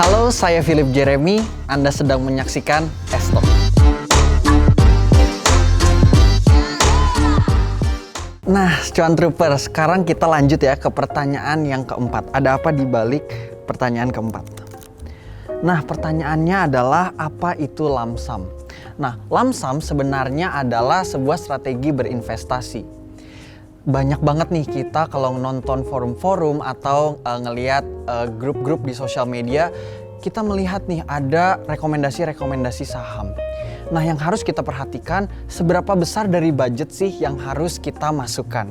Halo, saya Philip Jeremy. Anda sedang menyaksikan S-Talk. Nah, cuan trooper, sekarang kita lanjut ya ke pertanyaan yang keempat. Ada apa di balik pertanyaan keempat? Nah, pertanyaannya adalah apa itu lump sum? Nah, lump sum sebenarnya adalah sebuah strategi berinvestasi. Banyak banget nih kita kalau nonton forum-forum atau ngelihat grup-grup di sosial media, kita melihat nih ada rekomendasi-rekomendasi saham. Nah, yang harus kita perhatikan seberapa besar dari budget sih yang harus kita masukkan.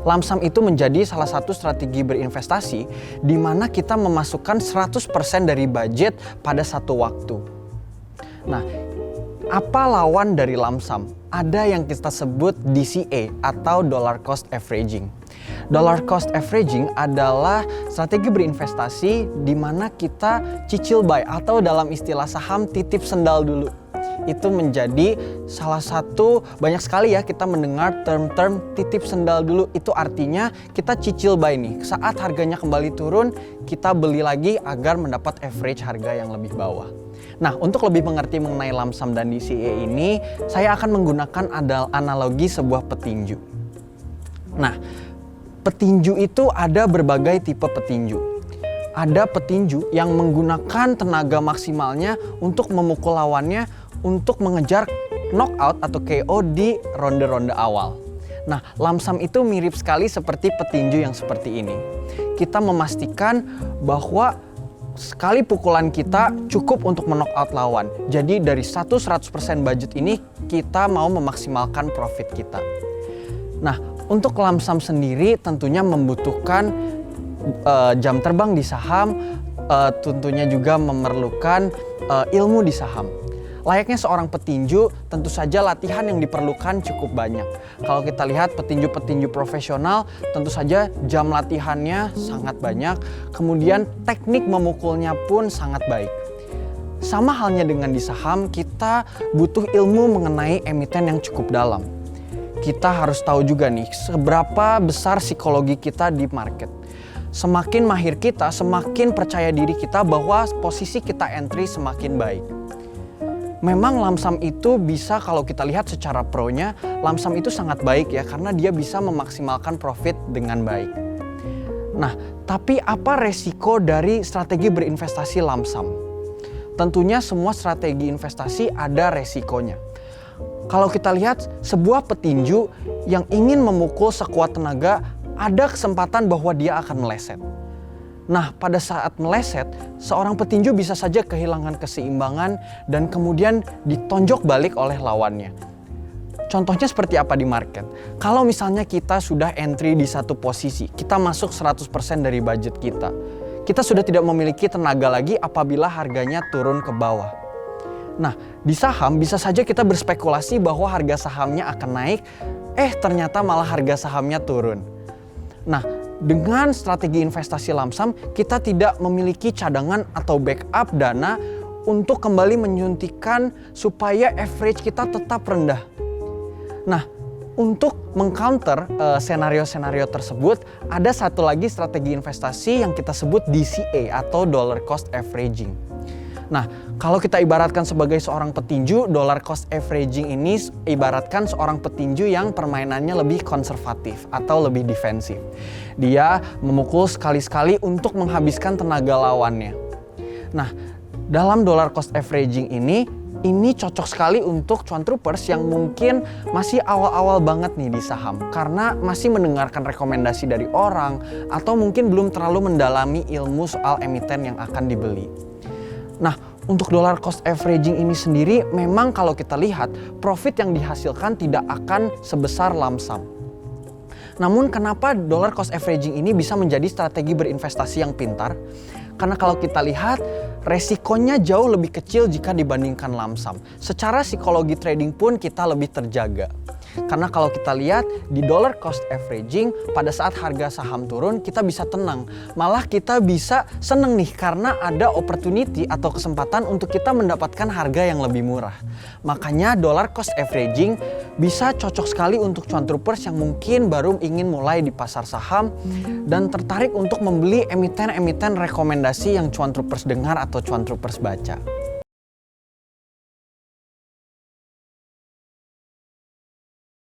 Lump sum itu menjadi salah satu strategi berinvestasi di mana kita memasukkan 100% dari budget pada satu waktu. Nah, apa lawan dari lump sum? Ada yang kita sebut DCA atau dollar cost averaging. Dollar cost averaging adalah strategi berinvestasi di mana kita cicil buy atau dalam istilah saham titip sendal dulu. Itu menjadi salah satu, banyak sekali ya kita mendengar term-term titip sendal dulu. Itu artinya kita cicil buy nih. Saat harganya kembali turun, kita beli lagi agar mendapat average harga yang lebih bawah. Nah, untuk lebih mengerti mengenai lump sum dan DCA ini, saya akan menggunakan analogi sebuah petinju. Nah, petinju itu ada berbagai tipe petinju. Ada petinju yang menggunakan tenaga maksimalnya untuk memukul lawannya untuk mengejar knockout atau KO di ronde-ronde awal. Nah, lump sum itu mirip sekali seperti petinju yang seperti ini. Kita memastikan bahwa sekali pukulan kita cukup untuk men-knockout lawan. Jadi dari 100% budget ini kita mau memaksimalkan profit kita. Nah, untuk lump sum sendiri tentunya membutuhkan jam terbang di saham, tentunya juga memerlukan ilmu di saham. Layaknya seorang petinju, tentu saja latihan yang diperlukan cukup banyak. Kalau kita lihat petinju-petinju profesional, tentu saja jam latihannya sangat banyak. Kemudian teknik memukulnya pun sangat baik. Sama halnya dengan di saham, kita butuh ilmu mengenai emiten yang cukup dalam. Kita harus tahu juga nih, seberapa besar psikologi kita di market. Semakin mahir kita, semakin percaya diri kita bahwa posisi kita entry semakin baik. Memang lump sum itu bisa, kalau kita lihat secara pro-nya, lump sum itu sangat baik ya, karena dia bisa memaksimalkan profit dengan baik. Nah, tapi apa resiko dari strategi berinvestasi lump sum? Tentunya semua strategi investasi ada resikonya. Kalau kita lihat sebuah petinju yang ingin memukul sekuat tenaga, ada kesempatan bahwa dia akan meleset. Nah, pada saat meleset, seorang petinju bisa saja kehilangan keseimbangan dan kemudian ditonjok balik oleh lawannya. Contohnya seperti apa di market? Kalau misalnya kita sudah entry di satu posisi, kita masuk 100% dari budget kita. Kita sudah tidak memiliki tenaga lagi apabila harganya turun ke bawah. Nah, di saham bisa saja kita berspekulasi bahwa harga sahamnya akan naik, ternyata malah harga sahamnya turun. Nah, dengan strategi investasi lump sum, kita tidak memiliki cadangan atau backup dana untuk kembali menyuntikkan supaya average kita tetap rendah. Nah, untuk mengcounter senario-senario tersebut, ada satu lagi strategi investasi yang kita sebut DCA atau dollar cost averaging. Nah, kalau kita ibaratkan sebagai seorang petinju, dollar cost averaging ini ibaratkan seorang petinju yang permainannya lebih konservatif atau lebih defensif. Dia memukul sekali-sekali untuk menghabiskan tenaga lawannya. Nah, dalam dollar cost averaging ini cocok sekali untuk cuan troopers yang mungkin masih awal-awal banget nih di saham. Karena masih mendengarkan rekomendasi dari orang atau mungkin belum terlalu mendalami ilmu soal emiten yang akan dibeli. Nah, untuk dollar cost averaging ini sendiri memang kalau kita lihat profit yang dihasilkan tidak akan sebesar lump sum. Namun kenapa dollar cost averaging ini bisa menjadi strategi berinvestasi yang pintar? Karena kalau kita lihat resikonya jauh lebih kecil jika dibandingkan lump sum. Secara psikologi trading pun kita lebih terjaga. Karena kalau kita lihat di dollar cost averaging, pada saat harga saham turun kita bisa tenang. Malah kita bisa seneng nih karena ada opportunity atau kesempatan untuk kita mendapatkan harga yang lebih murah. Makanya dollar cost averaging bisa cocok sekali untuk cuan troopers yang mungkin baru ingin mulai di pasar saham dan tertarik untuk membeli emiten-emiten rekomendasi yang cuan troopers dengar atau cuan troopers baca.